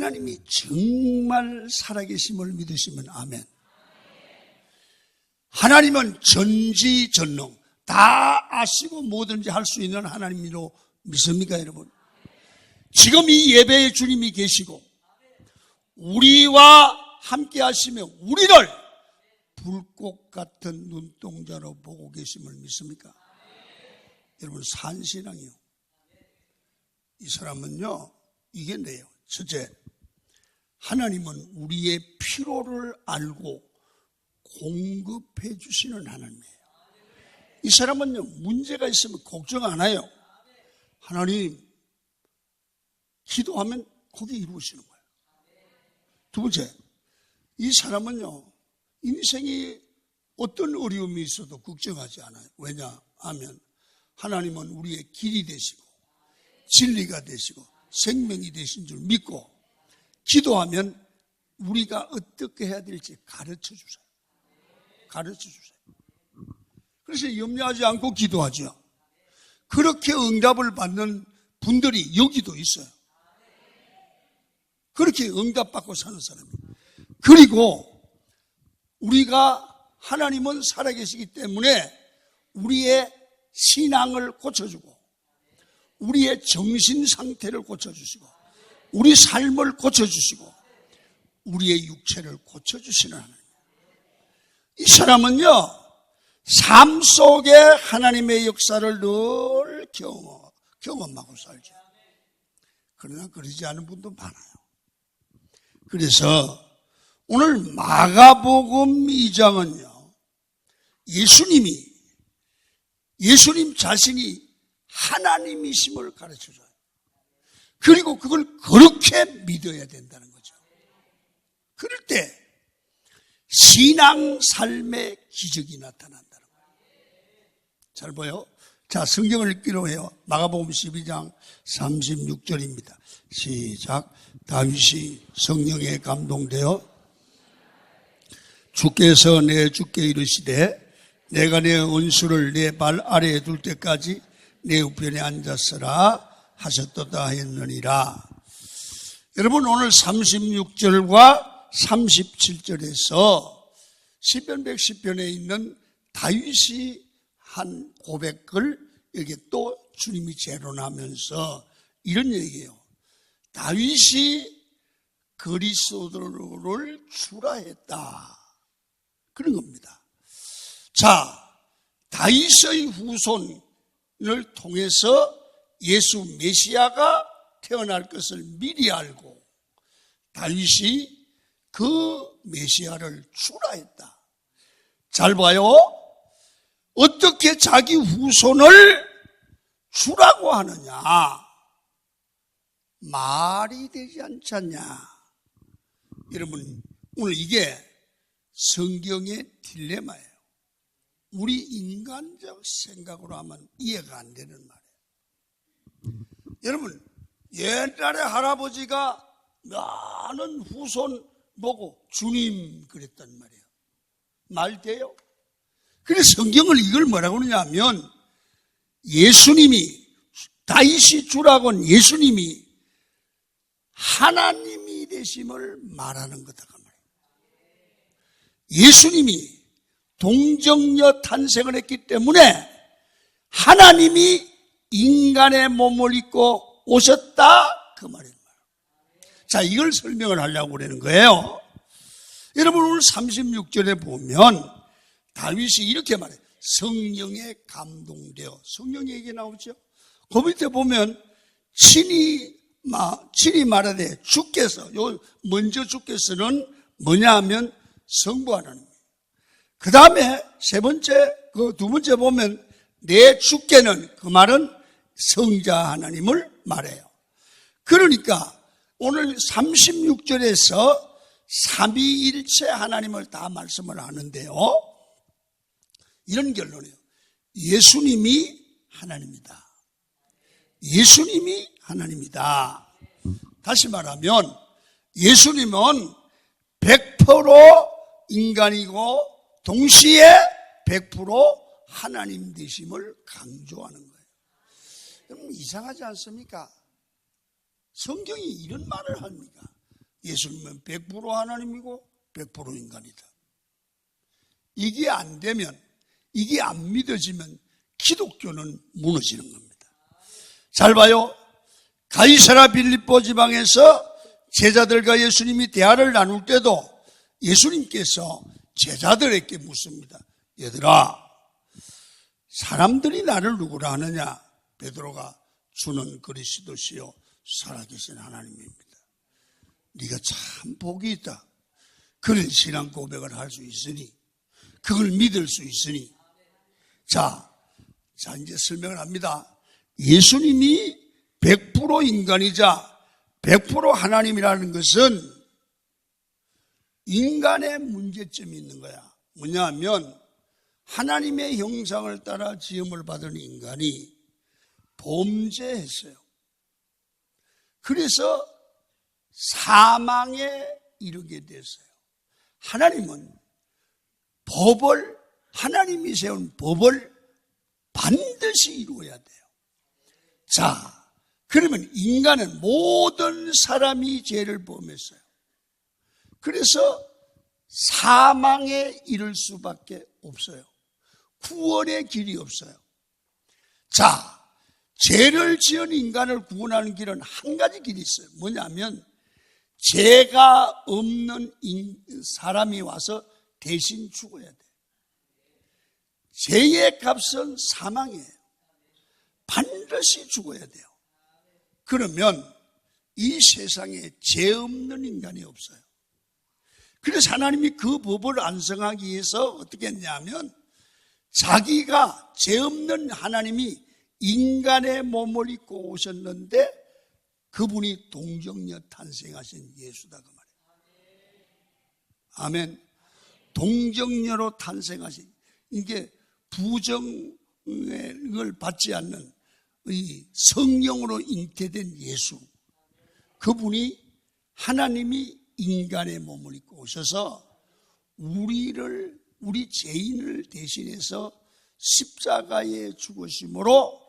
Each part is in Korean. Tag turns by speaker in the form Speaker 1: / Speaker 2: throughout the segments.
Speaker 1: 하나님이 정말 살아계심을 믿으시면 아멘. 하나님은 전지전능, 다 아시고 뭐든지 할 수 있는 하나님으로 믿습니까, 여러분? 지금 이 예배에 주님이 계시고 우리와 함께 하시며 우리를 불꽃 같은 눈동자로 보고 계심을 믿습니까? 여러분, 산신앙이요. 이 사람은요, 이게 네요. 첫째, 하나님은 우리의 필요를 알고 공급해 주시는 하나님이에요. 이 사람은요, 문제가 있으면 걱정 안 해요. 하나님, 기도하면 거기 이루어지는 거예요. 두 번째, 이 사람은요, 인생이 어떤 어려움이 있어도 걱정하지 않아요. 왜냐하면 하나님은 우리의 길이 되시고 진리가 되시고 생명이 되신 줄 믿고 기도하면 우리가 어떻게 해야 될지 가르쳐 주세요. 가르쳐 주세요. 그래서 염려하지 않고 기도하죠. 그렇게 응답을 받는 분들이 여기도 있어요. 그렇게 응답받고 사는 사람이에요. 그리고 우리가 하나님은 살아계시기 때문에 우리의 신앙을 고쳐주고 우리의 정신 상태를 고쳐주시고 우리 삶을 고쳐주시고 우리의 육체를 고쳐주시는 하나님. 이 사람은요, 삶 속에 하나님의 역사를 늘 경험하고 살죠. 그러나 그러지 않은 분도 많아요. 그래서 오늘 마가복음 2장은요, 예수님 자신이 하나님이심을 가르쳐줘요. 그리고 그걸 그렇게 믿어야 된다는 거죠. 그럴 때 신앙 삶의 기적이 나타난다는 거예요. 잘 보여? 자, 성경을 읽기로 해요. 마가복음 12장 36절입니다. 시작. 다윗이 성령에 감동되어 주께서 내 주께 이르시되 내가 내 원수를 내 발 아래에 둘 때까지 내 우편에 앉았으라 하셨도다 하였느니라. 여러분, 오늘 36절과 37절에서 시편 110편에 있는 다윗이 한 고백을 여기 또 주님이 재론하면서 이런 얘기예요. 다윗이 그리스도를 주라했다. 그런 겁니다. 자, 다윗의 후손을 통해서 예수 메시아가 태어날 것을 미리 알고 다윗이 그 메시아를 주라했다. 잘 봐요. 어떻게 자기 후손을 주라고 하느냐? 말이 되지 않지 않냐? 여러분, 오늘 이게 성경의 딜레마예요. 우리 인간적 생각으로 하면 이해가 안 되는 말이에요. 여러분, 옛날에 할아버지가 많은 후손 보고 주님 그랬단 말이에요. 말 돼요? 그래서 성경을 이걸 뭐라고 하느냐면 예수님이, 다윗이 주라고는 예수님이 하나님이 되심을 말하는 거다. 예수님이 동정녀 탄생을 했기 때문에 하나님이 인간의 몸을 입고 오셨다, 그 말이에요. 자, 이걸 설명을 하려고 그러는 거예요. 여러분, 오늘 36절에 보면 다윗이 이렇게 말해요. 성령에 감동되어. 성령 얘기 나오죠. 그 밑에 보면 친히 말하되 주께서, 먼저 주께서는 뭐냐 하면 성부 하나님. 그 다음에 두 번째 보면 내 주께는, 그 말은 성자 하나님을 말해요. 그러니까 오늘 36절에서 삼위일체 하나님을 다 말씀을 하는데요. 이런 결론이에요. 예수님이 하나님이다. 예수님이 하나님이다. 다시 말하면 예수님은 100% 인간이고 동시에 100% 하나님 되심을 강조하는 거예요. 여러분, 이상하지 않습니까? 성경이 이런 말을 합니까? 예수님은 100% 하나님이고 100% 인간이다. 이게 안 되면, 이게 안 믿어지면 기독교는 무너지는 겁니다. 잘 봐요. 가이사랴 빌립보 지방에서 제자들과 예수님이 대화를 나눌 때도 예수님께서 제자들에게 묻습니다. 얘들아, 사람들이 나를 누구라 하느냐? 베드로가 주는 그리스도시요 살아계신 하나님입니다. 네가 참 복이 있다. 그런 신앙 고백을 할 수 있으니, 그걸 믿을 수 있으니. 자 이제 설명을 합니다. 예수님이 100% 인간이자 100% 하나님이라는 것은 인간의 문제점이 있는 거야. 뭐냐 하면 하나님의 형상을 따라 지음을 받은 인간이 범죄했어요. 그래서 사망에 이르게 됐어요. 하나님은 하나님이 세운 법을 반드시 이루어야 돼요. 자, 그러면 인간은 모든 사람이 죄를 범했어요. 그래서 사망에 이를 수밖에 없어요. 구원의 길이 없어요. 자, 죄를 지은 인간을 구원하는 길은 한 가지 길이 있어요. 뭐냐면 죄가 없는 사람이 와서 대신 죽어야 돼요. 죄의 값은 사망이에요. 반드시 죽어야 돼요. 그러면 이 세상에 죄 없는 인간이 없어요. 그래서 하나님이 그 법을 완성하기 위해서 어떻게 했냐면 자기가 죄 없는 하나님이 인간의 몸을 입고 오셨는데 그분이 동정녀 탄생하신 예수다 그 말이에요. 아멘. 동정녀로 탄생하신, 이게 부정을 받지 않는 이 성령으로 잉태된 예수, 그분이 하나님이 인간의 몸을 입고 오셔서 우리 죄인을 대신해서 십자가에 죽으심으로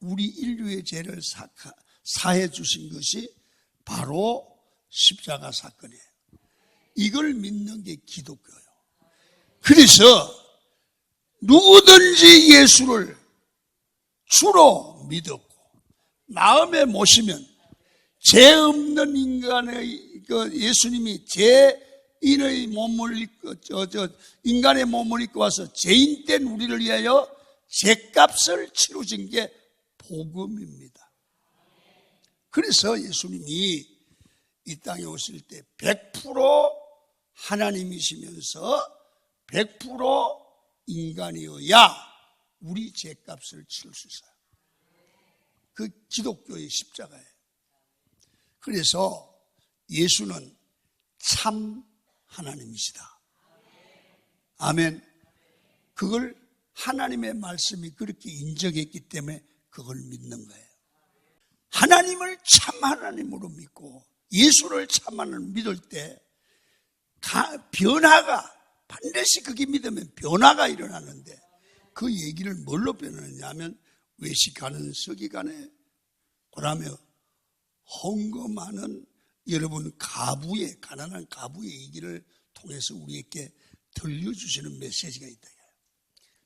Speaker 1: 우리 인류의 죄를 사해 주신 것이 바로 십자가 사건이에요. 이걸 믿는 게 기독교예요. 그래서 누구든지 예수를 주로 믿었고 마음에 모시면 죄 없는 인간의 예수님이 죄인의 몸을 입고 인간의 몸을 입고 와서 죄인된 우리를 위하여 죄값을 치루신 게 복음입니다. 그래서 예수님이 이 땅에 오실 때 100% 하나님이시면서 100% 인간이어야 우리 죄값을 치를 수 있어요. 그 기독교의 십자가예요. 그래서 예수는 참 하나님이시다. 아멘. 그걸 하나님의 말씀이 그렇게 인정했기 때문에 그걸 믿는 거예요. 하나님을 참 하나님으로 믿고 예수를 참 하나님으로 믿을 때 변화가, 반드시 그게 믿으면 변화가 일어나는데 그 얘기를 뭘로 변하느냐면 외식하는 서기관에 그러면 헌금하는 여러분 가난한 가부의 얘기를 통해서 우리에게 들려주시는 메시지가 있다.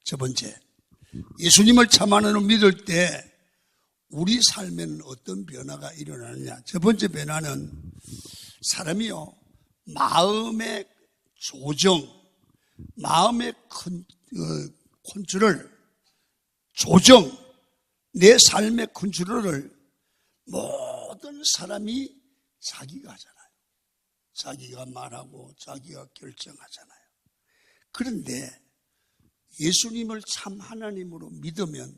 Speaker 1: 첫 번째, 예수님을 참 하나님으로 믿을 때 우리 삶에는 어떤 변화가 일어나느냐. 첫 번째 변화는 사람이요, 마음의 조정, 마음의 컨트롤, 조정, 내 삶의 컨트롤을 모든 사람이 자기가 하잖아요. 자기가 말하고 자기가 결정하잖아요. 그런데 예수님을 참 하나님으로 믿으면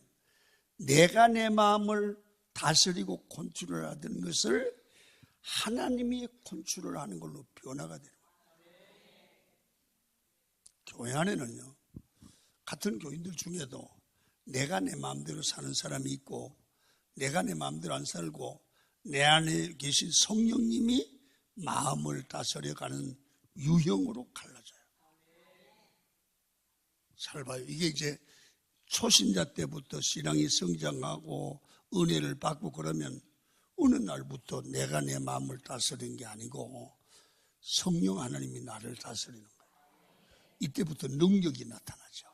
Speaker 1: 내가 내 마음을 다스리고 컨트롤하던 것을 하나님이 컨트롤하는 걸로 변화가 되는 거예요. 교회 안에는요, 같은 교인들 중에도 내가 내 마음대로 사는 사람이 있고 내가 내 마음대로 안 살고 내 안에 계신 성령님이 마음을 다스려가는 유형으로 갈라져요. 잘 봐요. 이게 이제 초신자 때부터 신앙이 성장하고 은혜를 받고 그러면 어느 날부터 내가 내 마음을 다스리는 게 아니고 성령 하나님이 나를 다스리는 거예요. 이때부터 능력이 나타나죠.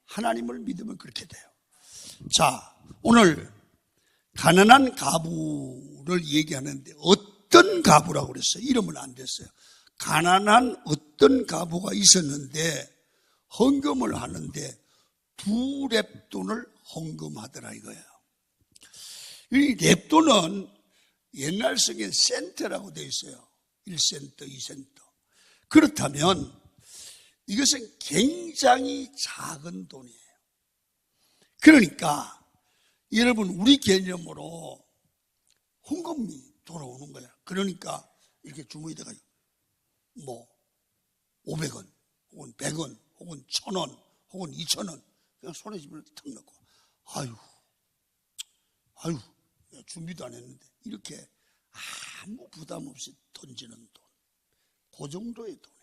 Speaker 1: 하나님을 믿으면 그렇게 돼요. 자, 오늘 가난한 가부를 얘기하는데 어떤 가부라고 그랬어요? 이름은 안 됐어요. 가난한 어떤 가부가 있었는데 헌금을 하는데 2렙돈을 헌금하더라 이거예요. 이 렙돈은 옛날 성에 센트라고 되어 있어요. 1센트, 2센트. 그렇다면 이것은 굉장히 작은 돈이에요. 그러니까 여러분 우리 개념으로 헌금이 돌아오는 거야. 그러니까 이렇게 주머니에다가 500원 혹은 100원 혹은 1000원 혹은 2000원 그냥 손에 집을 탁 넣고 아유 준비도 안 했는데 이렇게 아무 부담 없이 던지는 돈. 그 정도의 돈이에요.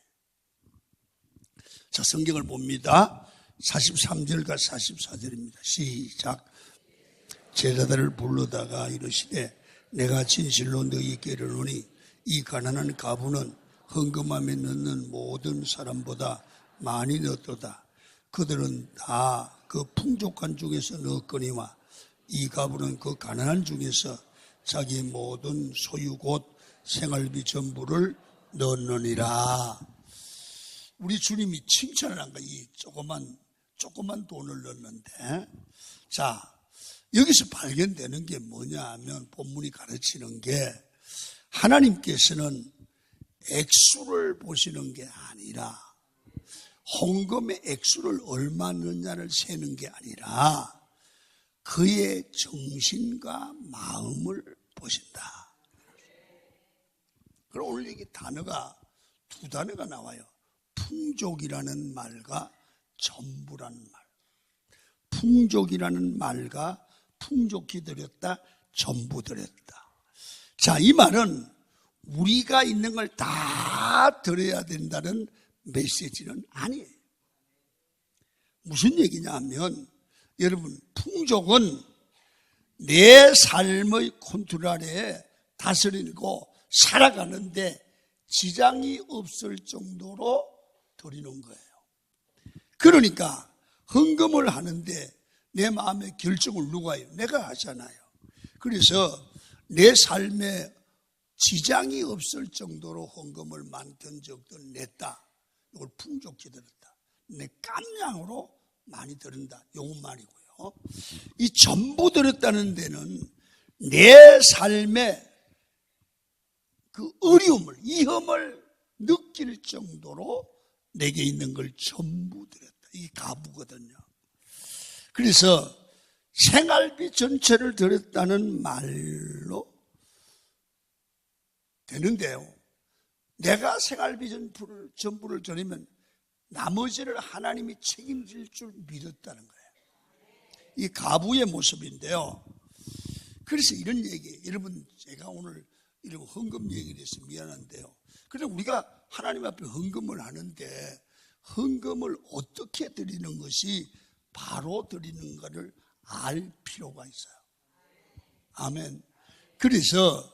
Speaker 1: 자, 성경을 봅니다. 43절과 44절입니다. 시작. 제자들을 불러다가 이르시되 내가 진실로 너희에게 이르노니 이 가난한 가부는 헌금함에 넣는 모든 사람보다 많이 넣었도다. 그들은 다 그 풍족한 중에서 넣었거니와 이 가부는 그 가난한 중에서 자기 모든 소유 곧 생활비 전부를 넣었느니라. 우리 주님이 칭찬을 한 거야. 이 조그만 돈을 넣었는데. 자, 여기서 발견되는 게 뭐냐 하면 본문이 가르치는 게 하나님께서는 액수를 보시는 게 아니라 헌금의 액수를 얼마 넣느냐를 세는 게 아니라 그의 정신과 마음을 보신다. 그럼 오늘 여기 단어가 2단어가 나와요. 풍족이라는 말과 전부라는 말. 풍족이라는 말과 풍족히 드렸다, 전부 드렸다. 자, 이 말은 우리가 있는 걸 다 드려야 된다는 메시지는 아니에요. 무슨 얘기냐 하면 여러분 풍족은 내 삶의 컨트롤 아래에 다스리고 살아가는데 지장이 없을 정도로 드리는 거예요. 그러니까 헌금을 하는데 내 마음의 결정을 누가 해요? 내가 하잖아요. 그래서 내 삶에 지장이 없을 정도로 헌금을 많든 적든 냈다. 이걸 풍족히 들었다. 내 깜냥으로 많이 들은다. 요건 말이고요. 이 전부 들었다는 데는 내 삶에 그 어려움을, 위험을 느낄 정도로 내게 있는 걸 전부 드렸다. 이게 가부거든요. 그래서 생활비 전체를 드렸다는 말로 되는데요. 내가 생활비 전부를 드리면 나머지를 하나님이 책임질 줄 믿었다는 거예요. 이 가부의 모습인데요. 그래서 이런 얘기, 여러분 제가 오늘 이런 헌금 얘기를 해서 미안한데요. 그래서 우리가 하나님 앞에 헌금을 하는데 헌금을 어떻게 드리는 것이 바로 드리는가를 알 필요가 있어요. 아멘. 그래서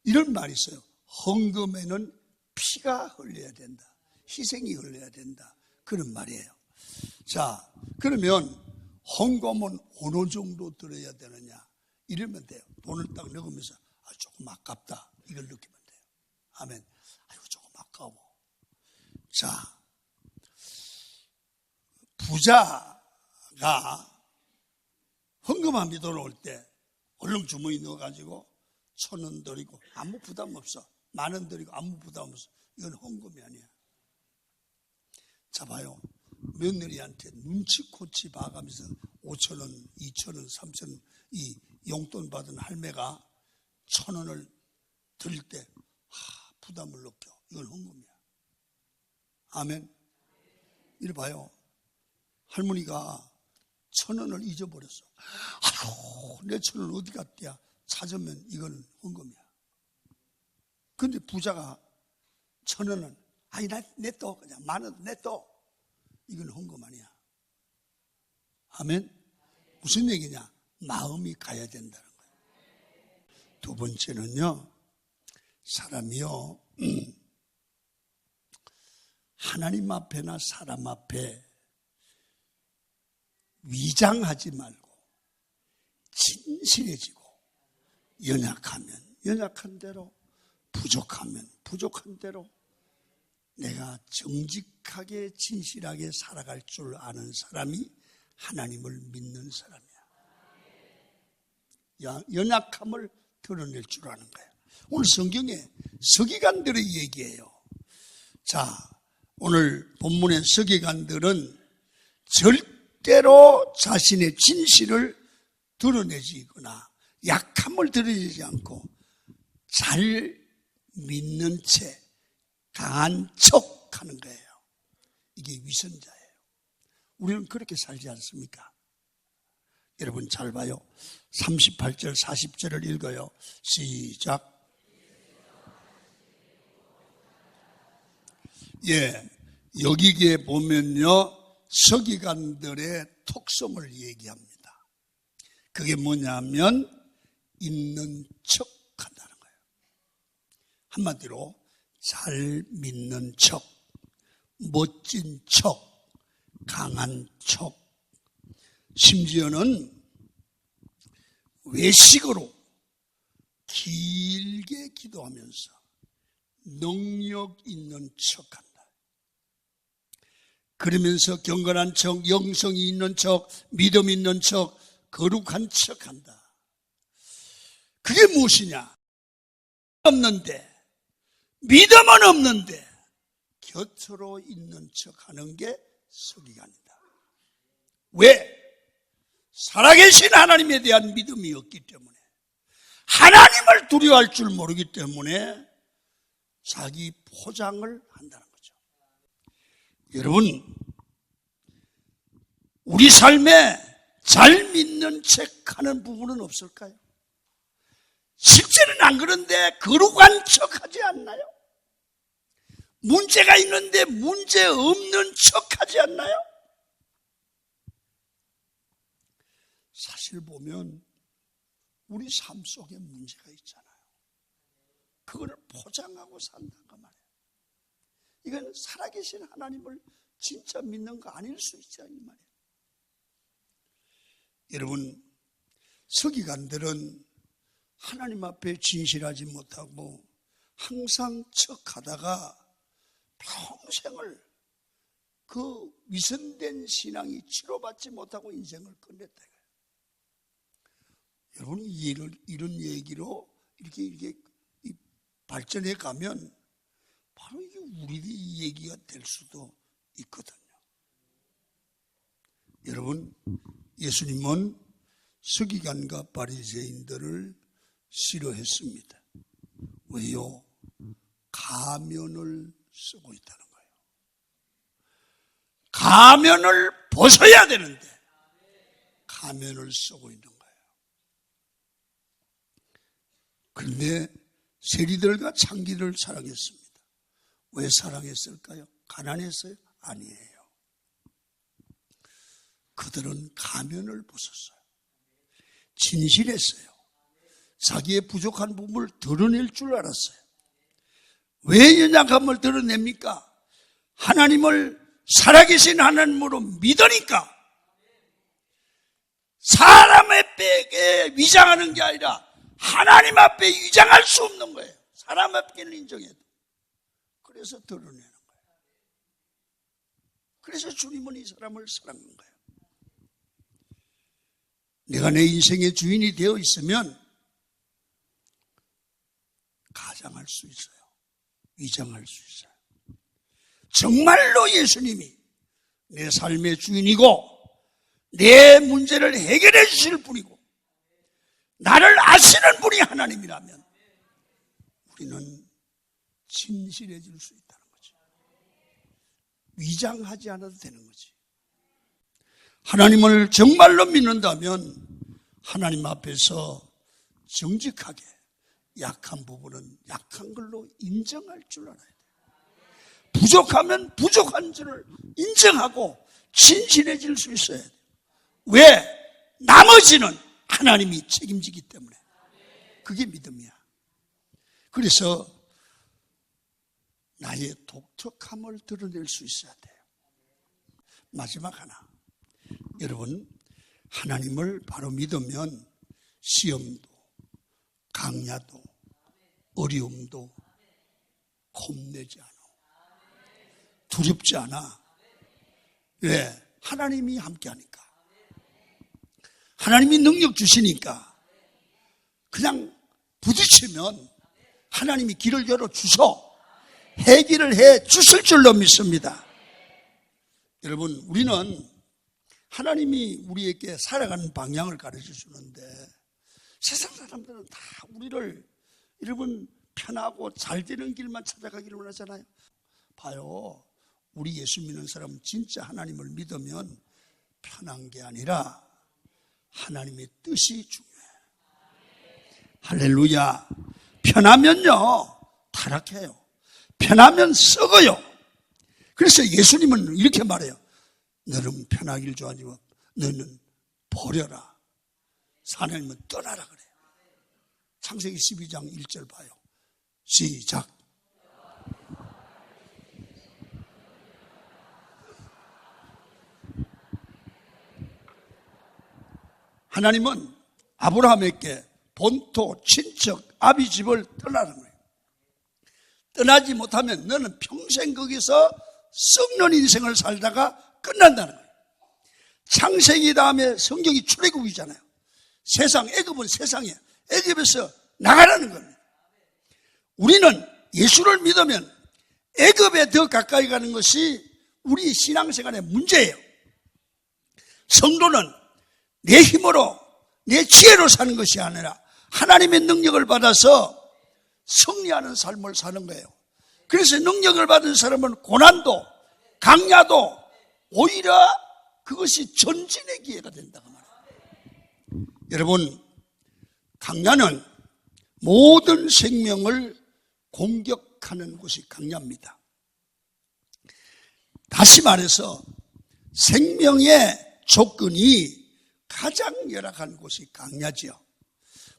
Speaker 1: 이런 말이 있어요. 헌금에는 피가 흘려야 된다. 희생이 흘려야 된다. 그런 말이에요. 자, 그러면 헌금은 어느 정도 들어야 되느냐? 이러면 돼요. 돈을 딱 넣으면서 조금 아깝다. 이걸 느끼면 돼요. 아멘. 아이고 조금 아까워. 자, 부자가 헌금함이 들어올 때 얼른 주머니 넣어가지고 1000원 드리고 아무 부담 없어. 10,000원 드리고 아무 부담 없어. 이건 헌금이 아니야. 자, 봐요. 며느리한테 눈치코치 봐가면서 5,000원, 2,000원, 3,000원 이 용돈 받은 할매가 1,000원을 드릴 때 부담을 느껴. 이건 헌금이야. 아멘. 이리 봐요. 할머니가 1,000원을 잊어버렸어. 아유, 내 1,000원 어디 갔대야? 찾으면 이건 헌금이야. 근데 부자가 1,000원은 아니 냈어. 그냥 10,000원 냈어. 이건 헌금 아니야. 아멘. 무슨 얘기냐? 마음이 가야 된다는 거예요. 두 번째는요. 사람이요. 하나님 앞에나 사람 앞에 위장하지 말고 진실해지고, 연약하면 연약한 대로, 부족하면 부족한 대로 내가 정직하게 진실하게 살아갈 줄 아는 사람이 하나님을 믿는 사람이야. 연약함을 드러낼 줄 아는 거야. 오늘 성경에 서기관들의 얘기예요. 자, 오늘 본문의 서기관들은 절대로 자신의 진실을 드러내지거나 약함을 드러내지 않고 잘 믿는 채 강한 척 하는 거예요. 이게 위선자예요. 우리는 그렇게 살지 않습니까? 여러분 잘 봐요. 38절 40절을 읽어요. 시작. 예, 여기에 보면요, 서기관들의 특성을 얘기합니다. 그게 뭐냐면 있는 척 한다는 거예요. 한마디로 잘 믿는 척, 멋진 척, 강한 척, 심지어는 외식으로 길게 기도하면서 능력 있는 척한다. 그러면서 경건한 척, 영성이 있는 척, 믿음 있는 척, 거룩한 척한다. 그게 무엇이냐? 없는데, 믿음은 없는데 곁으로 있는 척하는 게 서기관이다. 왜? 살아계신 하나님에 대한 믿음이 없기 때문에, 하나님을 두려워할 줄 모르기 때문에 자기 포장을 한다는 거죠. 여러분, 우리 삶에 잘 믿는 척하는 부분은 없을까요? 실제는 안 그런데 거룩한 척하지 않나요? 문제가 있는데 문제 없는 척하지 않나요? 사실 보면 우리 삶 속에 문제가 있잖아요. 그거를 포장하고 산다는 말이에요. 이건 살아계신 하나님을 진짜 믿는 거 아닐 수 있죠, 이 말이에요. 여러분, 서기관들은 하나님 앞에 진실하지 못하고 항상 척하다가 평생을 그 위선된 신앙이 치료받지 못하고 인생을 끝냈다. 여러분, 이런 얘기로 이렇게 발전해 가면 바로 이게 우리의 얘기가 될 수도 있거든요. 여러분, 예수님은 서기관과 바리새인들을 싫어했습니다. 왜요? 가면을 쓰고 있다는 거예요. 가면을 벗어야 되는데 가면을 쓰고 있는 거예요. 그런데 세리들과 창기를 사랑했습니다. 왜 사랑했을까요? 가난했어요? 아니에요. 그들은 가면을 벗었어요. 진실했어요. 자기의 부족한 부분을 드러낼 줄 알았어요. 왜 연약함을 드러냅니까? 하나님을 살아계신 하나님으로 믿으니까. 사람 앞에 위장하는 게 아니라 하나님 앞에 위장할 수 없는 거예요. 사람 앞에는 인정해도. 그래서 드러내는 거예요. 그래서 주님은 이 사람을 사랑하는 거예요. 내가 내 인생의 주인이 되어 있으면 가장할 수 있어요. 위장할 수 있어요. 정말로 예수님이 내 삶의 주인이고 내 문제를 해결해 주실 분이고 나를 아시는 분이 하나님이라면 우리는 진실해질 수 있다는 거죠. 위장하지 않아도 되는 거지. 하나님을 정말로 믿는다면 하나님 앞에서 정직하게 약한 부분은 약한 걸로 인정할 줄 알아야 돼요. 부족하면 부족한 줄을 인정하고 진실해질 수 있어야 돼요. 왜? 나머지는 하나님이 책임지기 때문에. 그게 믿음이야. 그래서 나의 독특함을 드러낼 수 있어야 돼요. 마지막 하나. 여러분, 하나님을 바로 믿으면 시험도, 강야도, 어려움도 겁내지 않아. 두렵지 않아. 왜? 하나님이 함께 하니까. 하나님이 능력 주시니까. 그냥 부딪히면 하나님이 길을 열어주셔 해결을 해 주실 줄로 믿습니다. 여러분, 우리는 하나님이 우리에게 살아가는 방향을 가르쳐 주는데 세상 사람들은 다 우리를 여러분 편하고 잘 되는 길만 찾아가기를 원하잖아요. 봐요. 우리 예수 믿는 사람은 진짜 하나님을 믿으면 편한 게 아니라 하나님의 뜻이 중요해요. 할렐루야. 편하면요 타락해요. 편하면 썩어요. 그래서 예수님은 이렇게 말해요. 너는 편하기를 좋아하지만 너는 버려라. 하나님은 떠나라 그래요. 창세기 12장 1절 봐요. 시작. 하나님은 아브라함에게 본토, 친척, 아비 집을 떠나라는 거예요. 떠나지 못하면 너는 평생 거기서 썩는 인생을 살다가 끝난다는 거예요. 창세기 다음에 성경이 출애굽이잖아요. 세상, 애굽은 세상이에요. 애굽에서 나가라는 겁니다. 우리는 예수를 믿으면 애굽에 더 가까이 가는 것이 우리 신앙생활의 문제예요. 성도는 내 힘으로, 내 지혜로 사는 것이 아니라 하나님의 능력을 받아서 승리하는 삶을 사는 거예요. 그래서 능력을 받은 사람은 고난도, 강야도 오히려 그것이 전진의 기회가 된다고 말해요. 여러분, 강야는 모든 생명을 공격하는 곳이 강야입니다. 다시 말해서 생명의 조건이 가장 열악한 곳이 강야지요.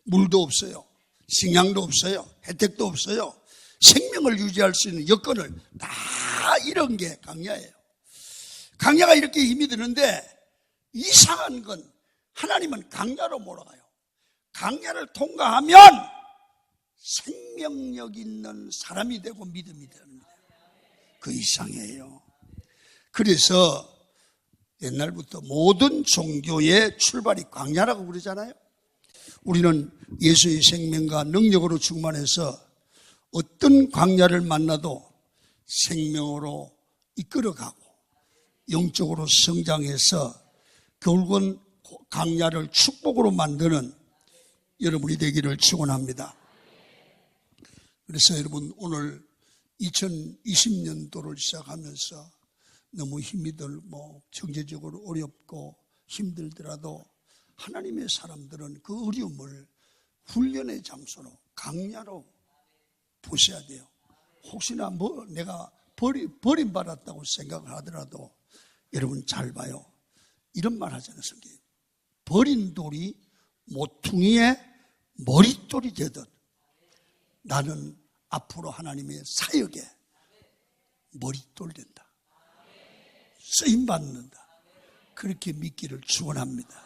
Speaker 1: 물도 없어요. 식량도 없어요. 혜택도 없어요. 생명을 유지할 수 있는 여건을 다 잃은 게 강야예요. 강야가 이렇게 힘이 드는데 이상한 건 하나님은 강야로 몰아가요. 강야를 통과하면 생명력 있는 사람이 되고 믿음이 됩니다. 그 이상이에요. 그래서 옛날부터 모든 종교의 출발이 강야라고 그러잖아요. 우리는 예수의 생명과 능력으로 충만해서 어떤 강야를 만나도 생명으로 이끌어가고 영적으로 성장해서 결국은 강야를 축복으로 만드는 여러분이 되기를 축원합니다. 그래서 여러분 오늘 2020년도를 시작하면서 너무 힘이 들고 경제적으로 어렵고 힘들더라도 하나님의 사람들은 그 어려움을 훈련의 장소로 강야로 보셔야 돼요. 혹시나 내가 버림받았다고 생각을 하더라도 여러분 잘 봐요. 이런 말 하잖아요. 성경에. 버린 돌이 모퉁이에 머릿돌이 되듯 나는 앞으로 하나님의 사역에 머릿돌 된다. 쓰임받는다. 그렇게 믿기를 축원합니다.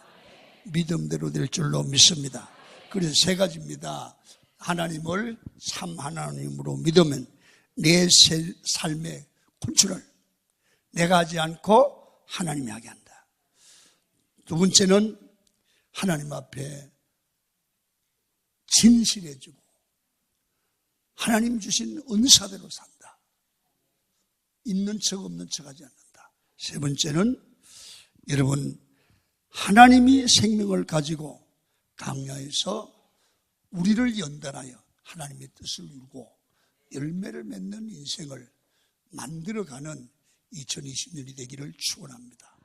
Speaker 1: 믿음대로 될 줄로 믿습니다. 그래서 세 가지입니다. 하나님을 참 하나님으로 믿으면 내 삶의 컨트롤 내가 하지 않고 하나님이 하게 한다. 두 번째는 하나님 앞에 진실해지고 하나님 주신 은사대로 산다. 있는 척 없는 척 하지 않는다. 세 번째는 여러분 하나님이 생명을 가지고 강야에서 우리를 연단하여 하나님의 뜻을 이루고 열매를 맺는 인생을 만들어가는 2020년이 되기를 축원합니다.